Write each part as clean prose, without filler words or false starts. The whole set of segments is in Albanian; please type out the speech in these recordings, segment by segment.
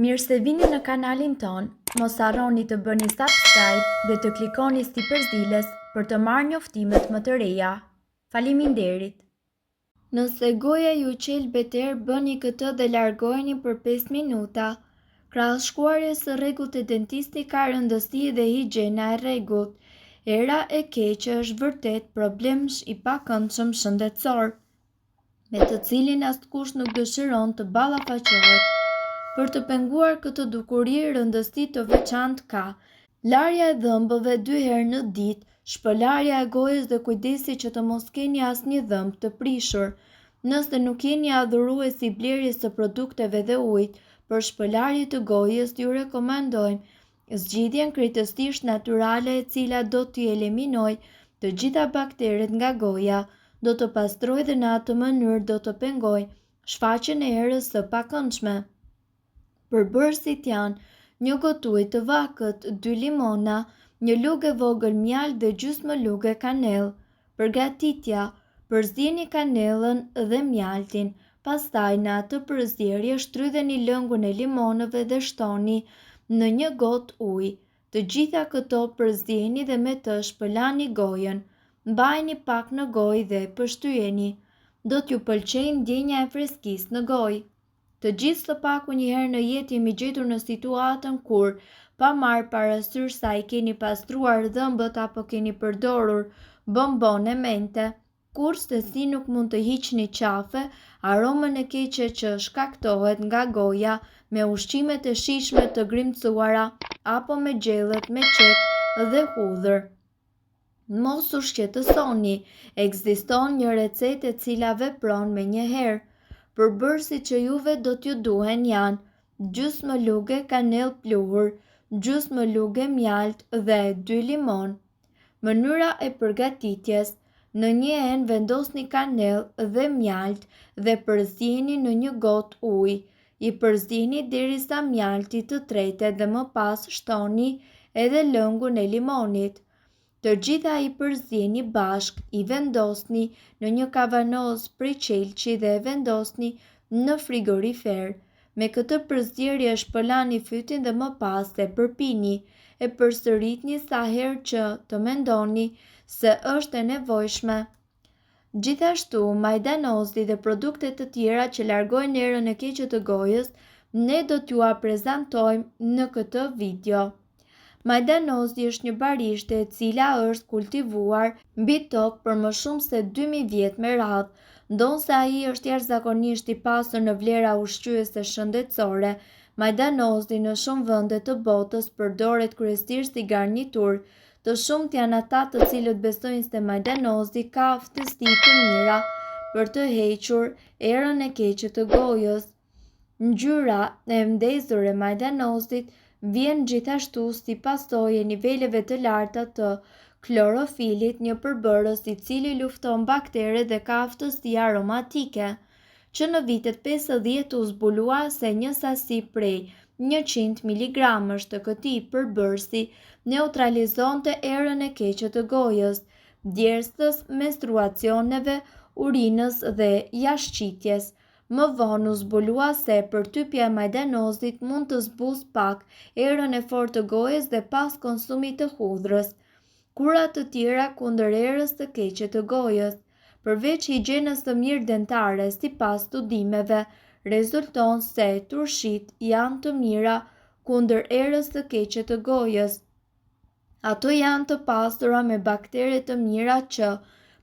Mirë se vini në kanalin ton, mos harroni të bëni subscribe dhe të klikoni si përzdiles për të marrë njoftimet më të reja. Faleminderit! Nëse goja ju qel beter, bëni këtë dhe largoheni për 5 minuta. Krahas shkuarjes së rregullt te dentisti ka rëndësi dhe higjiena e rregullt. Era e keqe është vërtet problem i pakëndshëm shëndetësor, me të cilin askush nuk dëshiron të ballafaqohet. Për të penguar këtë dukuri, rëndësi të veçantë ka larja e dhëmbëve 2 herë në ditë, shpëlarja e gojës dhe kujdesi që të mos keni asnjë dhëmbë të prishur. Nëse nuk jeni adhurues i blerjes së produkteve dhe ujit për shpëlarje të gojës, ju rekomandojmë zgjidhjen krejtësisht natyrale e cila do t'i eliminojë të gjitha bakteret nga goja, do të pastrojë dhe në atë mënyrë do të pengojë shfaqjen e erës së pakëndshme. Përbërësit janë 1 gotë ujë të vakët, 2 limona, 1 lugë e vogël mjaltë dhe gjysmë lugë kanellë. Përgatitja: përzieni kanellën dhe mjaltin, pastaj në atë përzierje shtrydheni lëngun e limonëve dhe shtoni në 1 gotë ujë. Të gjitha këto përzieni dhe me të shpëlani gojën. Mbajini pak në gojë dhe pështyeni. Do t'ju pëlqejë ndjenja e freskisë në gojë. Të gjithë së paku një herë në jetë jemi gjetur në situatën kur, pa marrë parasysh sa i keni pastruar dhëmbët apo keni përdorur bombone mente, kurse si nuk mund të hiqni qafe, aromën e keqe që shkaktohet nga goja me ushqimet e shijshme të grimcuara apo me gjellet me qep dhe hudhër. Mos u shqetësoni, ekziston një recetë e cila vepron me një herë. Përbërësit që juve do t'ju duhen janë gjysmë lugë kanellë pluhur, gjysmë lugë mjaltë dhe 2 limon. Mënyra e përgatitjes: në një enë vendosni kanellë dhe mjalt dhe përzieni në 1 gotë ujë. I përzieni derisa mjalti të tretet dhe më pas shtoni edhe lëngun e limonit. Të gjitha i përzieni bashk, i vendosni në 1 kavanozë prej qelçi dhe e vendosni në frigorifer. Me këtë përzierje shpëlani fytyn dhe më pas e përpini. E përsëritni sa herë që të mendoni se është e nevojshme. Gjithashtu, majdanozi dhe produktet të tjera që largojnë erën e keqe të gojës, ne do t'ju prezantojmë në këtë video. Majdanozi është një barishte e cila është kultivuar mbi tokë për më shumë se 2000 vjet me radhë. Ndonse ai është jashtëzakonisht i pasur në vlera ushqyese shëndetësore, majdanozi në shumë vende të botës përdoret kryesisht si garnitur. Të shumt janë ata të cilët besojnë se majdanozi ka aftësi të mira për të hequr erën e keqe të gojës. Ngjyra e ndezur e majdanozit vjen gjithashtu si pasojë e niveleve të larta të klorofilit, një përbërës i cili lufton bakteret dhe ka aftësi aromatike, që në vitet 50 u zbulua se një sasi prej 100 mg të këtij përbërësi neutralizonte erën e keqe të gojës, djersës, menstruacioneve, urinës dhe jashtëqitjes. Më vonë u zbulua se përtypja e majdanozit mund të zbusë pak erën e fortë të gojës dhe pas konsumit të hudhrës. Kurat të tjera kundër erës së keqe të gojës. Përveç higjienës së mirë dentare, sipas studimeve, rezulton se turshit janë të mira kundër erës së keqe të gojës. Ato janë të pasura me baktere të mira që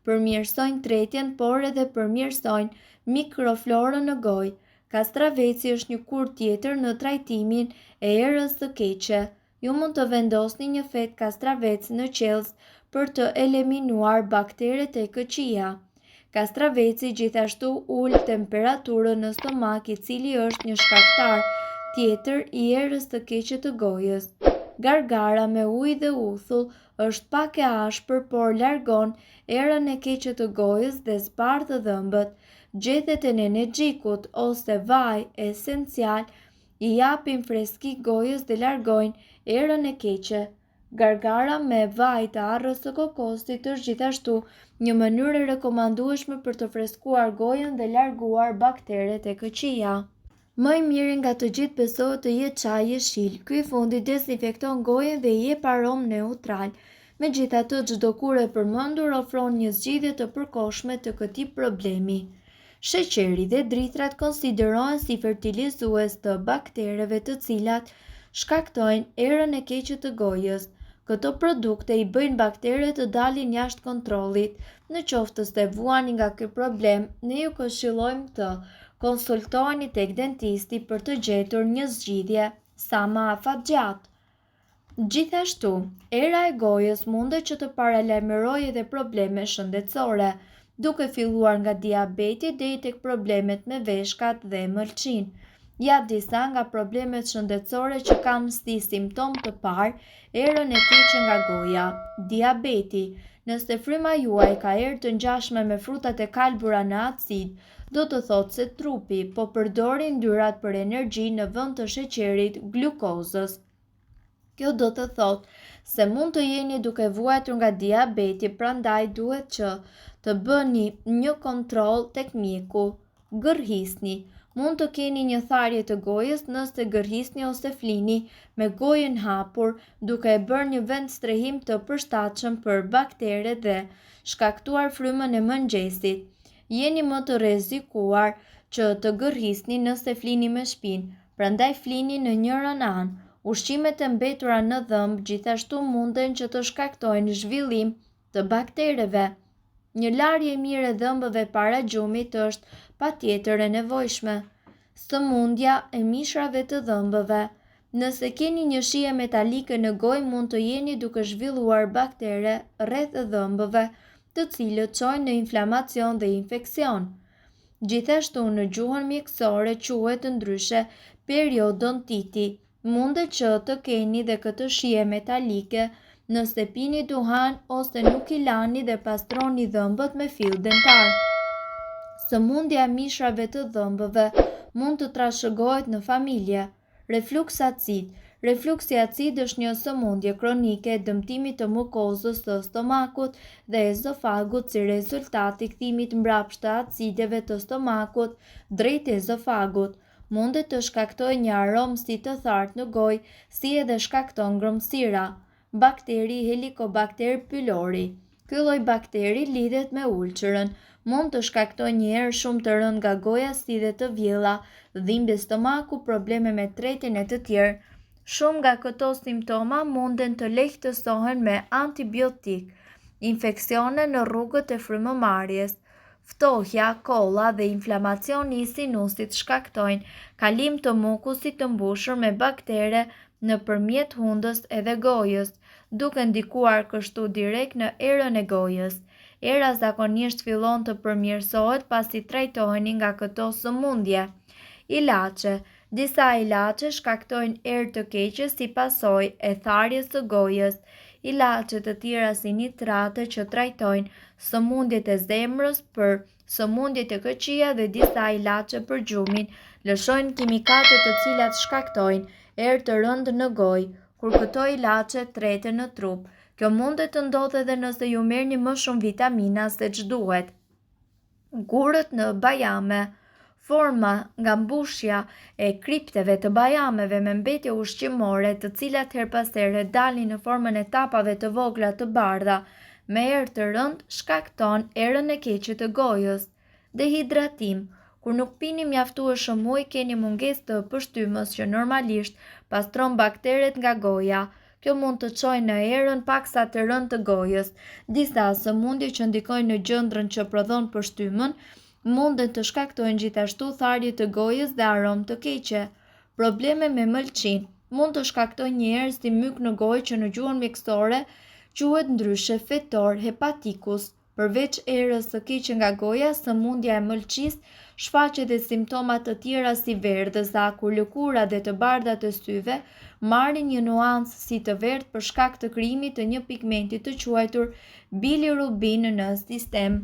përmirësojnë tretjen, por edhe përmirësojnë mikroflorën në gojë. Kastraveci është një kur tjetër në trajtimin e erës së keqe. Ju mund të vendosni një fet kastravec në qelz për të eliminuar bakteret e këqija. Kastraveci gjithashtu ul temperaturën në stomak, i cili është një shkaktar tjetër i erës së keqe të gojës. Gargara me ujë dhe uthull është pak e ashpër, por largon erën e keqe të gojës dhe zbardhë dhëmbët. Gjethet e nenegjikut ose vaj esencial i japin freski gojës dhe largojnë erën e keqe. Gargara me vaj të arrës së kokosit është gjithashtu një mënyrë e rekomandueshme për të freskuar gojën dhe larguar bakteret e këqija. Më i miri nga të gjithë besohet të jetë çaj jeshil. Ky i fundit dezinfekton gojën dhe i jep aromë neutral. Megjithatë, çdo kur e përmendur ofron një zgjidhje të përkohshme të këtij problemi. Sheqeri dhe dritrat konsiderohen si fertilizues të baktereve të cilat shkaktojnë erën e keqe të gojës. Këto produkte i bëjnë bakteret të dalin jashtë kontrollit. Në qoftë se vuani nga ky problem, ne ju këshillojmë të konsultoheni tek dentisti për të gjetur një zgjidhje sa më afatgjatë. Gjithashtu, era e gojës mundet që të paralajmërojë edhe probleme shëndetësore, duke filluar nga diabeti deri tek problemet me veshkat dhe mëlçin. Ja disa nga problemet shëndetësore që kanë si simptom të parë erën e keqe nga goja. Diabeti. Nëse fryma juaj ka erë të ngjashme me frutat e kalbura në acid, do të thotë se trupi po përdori yndyrrat për energji në vend të sheqerit glukozës. Kjo do të thotë se mund të jeni duke vuajtur nga diabeti, prandaj duhet që të bëni një kontroll tek mjeku. Gërhisni. Mund të keni një tharje të gojës nëse gërhisni ose flini me gojën hapur, duke e bërë një vend strehim të përshtatshëm për bakteret dhe shkaktuar frymën e mëngjesit. Jeni më të rrezikuar që të gërhisni nëse flini me shpinë, prandaj flini në njërin anë. Ushqimet e mbetura në dhëmb gjithashtu munden që të shkaktojnë zhvillim të baktereve. Një larje e mirë e dhëmbëve para gjumit është patjetër e nevojshme. Sëmundja e mishrave të dhëmbëve. Nëse keni një shije metalike në gojë, mund të jeni duke zhvilluar baktere rreth dhëmbëve, të cilët çojnë në inflamacion dhe infeksion. Gjithashtu në gjuhën mjekësore quhet ndryshe periodontiti. Mundet që të keni dhe këtë shije metalike nëse pini duhan ose nuk i lani dhe pastroni dhëmbët me fill dentar. Sëmundja e mishrave të dhëmbëve mund të trashëgohet në familje. Refluks acid. Refluksi acid është një sëmundje kronike e dëmtimit të mukozës së stomakut dhe ezofagut si rezultat i kthimit mbrapsht të acideve të stomakut drejt ezofagut. Mundet të shkaktojë një aromë si të thartë në gojë, si edhe shkakton ngrëmësira. Bakteri Helicobacter pylori. Ky lloj bakteri lidhet me ulçërën. Mund të shkaktojë një erë shumë të rëndë nga goja si dhe të vjella, dhimbje stomaku, probleme me tretin e të tjerë. Shumë nga këto simptoma munden të lehtësohen me antibiotik. Infeksione në rrugët e frymëmarrjes. Ftohja, kolla dhe inflamacioni i sinusit shkaktojnë kalim të mukusit të mbushur me baktere nëpërmjet hundës edhe gojës, duke ndikuar kështu direkt në erën e gojës. Era zakonisht fillon të përmirësohet pasi trajtoheni nga këto sëmundje. Ilaçe. Disa ilaçe shkaktojnë erë të keqe si pasojë e tharjes së gojës. Ilaçe të tjera si nitrate që trajtojnë sëmundjet e zemrës, për sëmundjet e këqija dhe disa ilaçe për gjumin lëshojnë kimikate të cilat shkaktojnë erë të rëndë në gojë, kur këto ilaçe treten në trup. Kjo mundet të ndodhë edhe nëse ju merrni më shumë vitamina se ç'duhet. Gurët në bajame. Forma nga mbushja e kripteve të bajameve me mbetje ushqimore, të cilat her pas here dalin në formën e tapave të vogla të bardha me erë të rëndë, shkakton erën e keqe të gojës. Dehidratim. Kur nuk pini mjaftueshëm ujë, keni mungesë të pështymës që normalisht pastron bakteret nga goja. Kjo mund të çojë në erën paksa të rëndë të gojës. Disa sëmundje që ndikojnë në gjendrën që prodhon pështymën munden të shkaktojnë gjithashtu tharje të gojës dhe aromë të keqe. Probleme me mëlçin. Mund të shkaktojnë një erë si myk në gojë që në gjuhën mjekësore quhet ndryshe fetor hepatikus. Përveç erës së keqe nga goja, sëmundja e mëlçisë shfaq edhe simptoma të tjera si verdhëza, kur lëkura dhe të bardha të syve marrin një nuancë si të verdhë për shkak të krijimit të një pigmenti të quajtur bilirubin në sistem.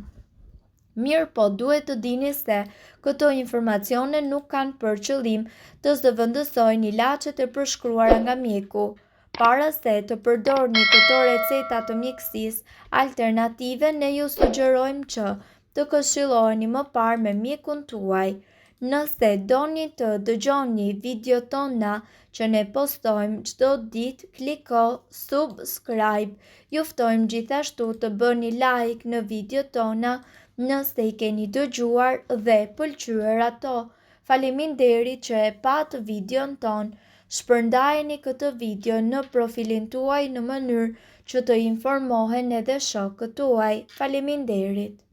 Mirë po, duhet të dini se këto informacione nuk kanë për qëllim të zëvendësojnë ilaçet e përshkruara nga mjeku. Para se të përdorni këto receta të mjekësisë alternative, ne ju sugjerojmë që të këshilloheni më parë me mjekun tuaj. Nëse doni të dëgjoni video tona që ne postojmë çdo ditë, kliko subscribe. Ju ftojmë gjithashtu të bëni like në video tona nëse i keni dëgjuar dhe pëlqyer ato. Faleminderit që e pat videon ton. Shpërndajeni këtë video në profilin tuaj në mënyrë që të informohen edhe shokët tuaj. Faleminderit.